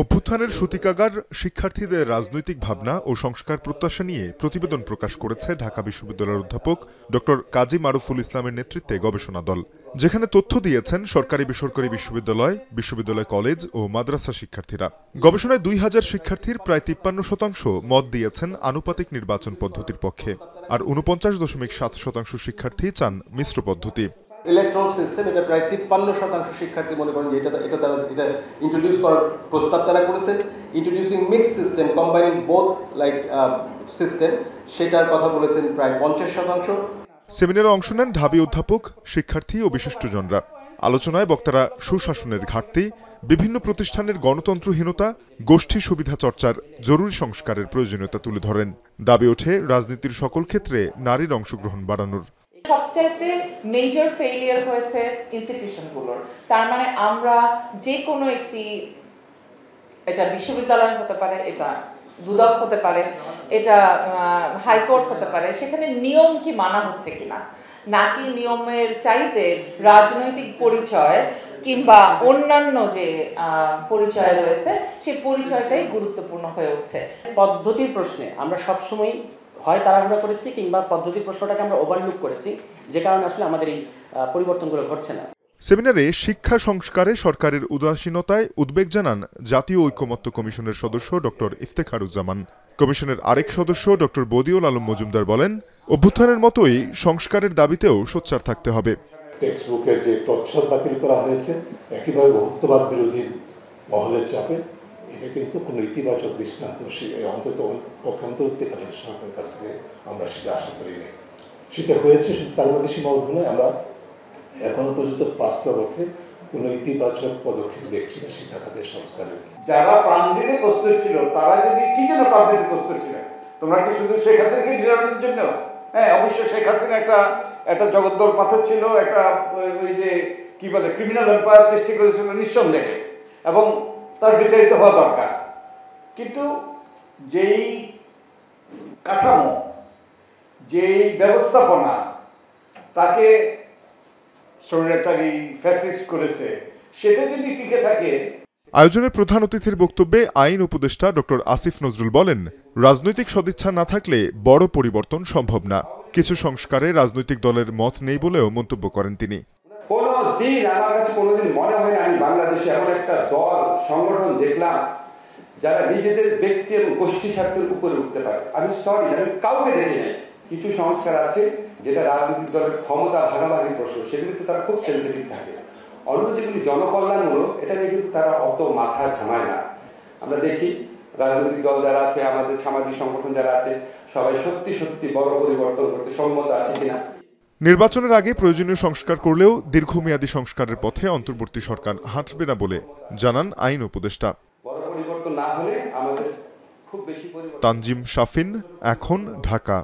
অভ্যুত্থানের সূতিকাগার শিক্ষার্থীদের রাজনৈতিক ভাবনা ও সংস্কার প্রত্যাশা নিয়ে প্রতিবেদন প্রকাশ করেছে ঢাকা বিশ্ববিদ্যালয়ের অধ্যাপক ডক্টর কাজী মারুফুল ইসলামের নেতৃত্বে গবেষণা দল, যেখানে তথ্য দিয়েছেন সরকারি বেসরকারি বিশ্ববিদ্যালয় কলেজ ও মাদ্রাসা শিক্ষার্থীরা। গবেষণায় ২০০০ শিক্ষার্থীর প্রায় ৫৩% মত দিয়েছেন আনুপাতিক নির্বাচন পদ্ধতির পক্ষে, আর ৪৯.৭% শিক্ষার্থী চান মিশ্র পদ্ধতি। ইলেকট্রাল সিস্টেম, এটা প্রায় ৫৩% শিক্ষার্থী মনে করেন যে এটা ইন্ট্রোডিউস করার প্রস্তাব তারা করেছেন। Introducing mix system, combining both system, সেটার কথা বলেছেন প্রায় ৫০%। সেমিনারে অংশ নেন ঢাবি অধ্যাপক, শিক্ষার্থী ও বিশিষ্টজনরা। আলোচনায় বক্তারা সুশাসনের ঘাটতি, বিভিন্ন প্রতিষ্ঠানের গণতন্ত্রহীনতা, গোষ্ঠী সুবিধা চর্চার জরুরি সংস্কারের প্রয়োজনীয়তা তুলে ধরেন। দাবি ওঠে রাজনীতির সকল ক্ষেত্রে নারীর অংশগ্রহণ বাড়ানোর। সবচাইতে মেজর ফেইলিয়ার হয়েছে ইনস্টিটিউশনগুলোর। তার মানে আমরা যে কোনো একটি, এটা বিশ্ববিদ্যালয় হতে পারে, এটা দুদক হতে পারে, এটা হাইকোর্ট হতে পারে, সেখানে নিয়ম কি মানা হচ্ছে কিনা, নাকি নিয়মের চাইতে রাজনৈতিক পরিচয় কিংবা অন্যান্য যে পরিচয় রয়েছে সেই পরিচয়টাই গুরুত্বপূর্ণ হয়ে উঠছে। পদ্ধতির প্রশ্নে আমরা সবসময় হয় তাড়াহুড়া করেছি কিংবা পদ্ধতির প্রশ্নটাকে আমরা ওভারলুক করেছি, যে কারণে আসলে আমাদের এই পরিবর্তনগুলো ঘটছে না। সেমিনারে শিক্ষা সংস্কারে সরকারের উদাসীনতায় উদ্বেগ জানান জাতীয় ঐকমত্য কমিশনের সদস্য ডক্টর ইফতেখারুজ্জামান। কমিশনের আরেক সদস্য ডক্টর বদিউল আলম মজুমদার বলেন, অভ্যুত্থানের মতোই সংস্কারের দাবিতেও সোচ্চার থাকতে হবে। টেক্সট বুকের যে প্রচ্ছদ বাতিল করা হয়েছে একেবারে বহুত্ববাদ বিরোধী মহলের চাপে, এটা কিন্তু কোনো ইতিবাচক দৃষ্টান্ত অন্তত অন্তর্বর্তীকালীন সরকারের কাছ থেকে আমরা সেটা আশা করিনি। সেটা হয়েছে, তার মধ্যে সীমাবদ্ধ নয়। আমরা এখনো পর্যন্ত বাস্তব অর্থে কোনো ইতিবাচক পদক্ষেপ দেখছি না শিক্ষা খাতের সংস্কারে। যারা প্রাণ দিতে প্রস্তুত ছিল তারা যদি কি জন্য প্রাণ দিতে প্রস্তুত ছিল? তোমরা কি শুধু শেখ হাসিনাকে নিরানোর জন্য? হ্যাঁ, অবশ্যই শেখ হাসিনা একটা জগদ্দল পাথর ছিল, একটা ওই যে কি বলে ক্রিমিনাল এম্পায়ার সৃষ্টি করেছিল নিঃসন্দেহে, এবং তার বিতাড়িত হওয়া দরকার। কিন্তু যেই কাঠামো, যেই ব্যবস্থাপনা তাকে স্বৈরাচারী ফ্যাসিস্ট করেছে, সেটা যদি টিকে থাকে। আয়োজনের প্রধান অতিথির বক্তব্যে আইন উপদেষ্টা ডক্টর আসিফ নজরুল বলেন, রাজনৈতিক সদিচ্ছা না থাকলে বড় পরিবর্তন সম্ভব না। কিছু সংস্কারে রাজনৈতিক দলের মত নেই বলেও মন্তব্য করেন তিনি। কোনদিন আমার কাছে কোনোদিন মনে হয় না আমি বাংলাদেশে এমন একটা দল সংগঠন দেখলাম যারা নিজেদের ব্যক্তি এবং গোষ্ঠী স্বার্থের উপরে উঠতে পারে। আমি কাউকে দেখি নাই। কিছু সংস্কার আছে যেটা রাজনৈতিক দলের ক্ষমতা ভাগাভাগির প্রশ্ন, সেগুলিতে তারা খুব সেন্সিটিভ থাকে। অন্য যেগুলি জনকল্যাণমূলক, এটা নিয়ে কিন্তু তারা অত মাথা ঘামায় না। আমরা দেখি রাজনৈতিক দল যারা আছে, আমাদের সামাজিক সংগঠন যারা আছে, সবাই সত্যি সত্যি বড় পরিবর্তন করতে সম্মত আছে কিনা। নির্বাচনের আগে প্রয়োজনীয় সংস্কার করলেও দীর্ঘমেয়াদী সংস্কারের পথে অন্তর্বর্তী সরকার হাঁটবে না বলে জানান আইন উপদেষ্টা। বড় পরিবর্তন না হলে আমাদের খুব বেশি পরিবর্তন। তানজিম শাফিন, এখন, ঢাকা।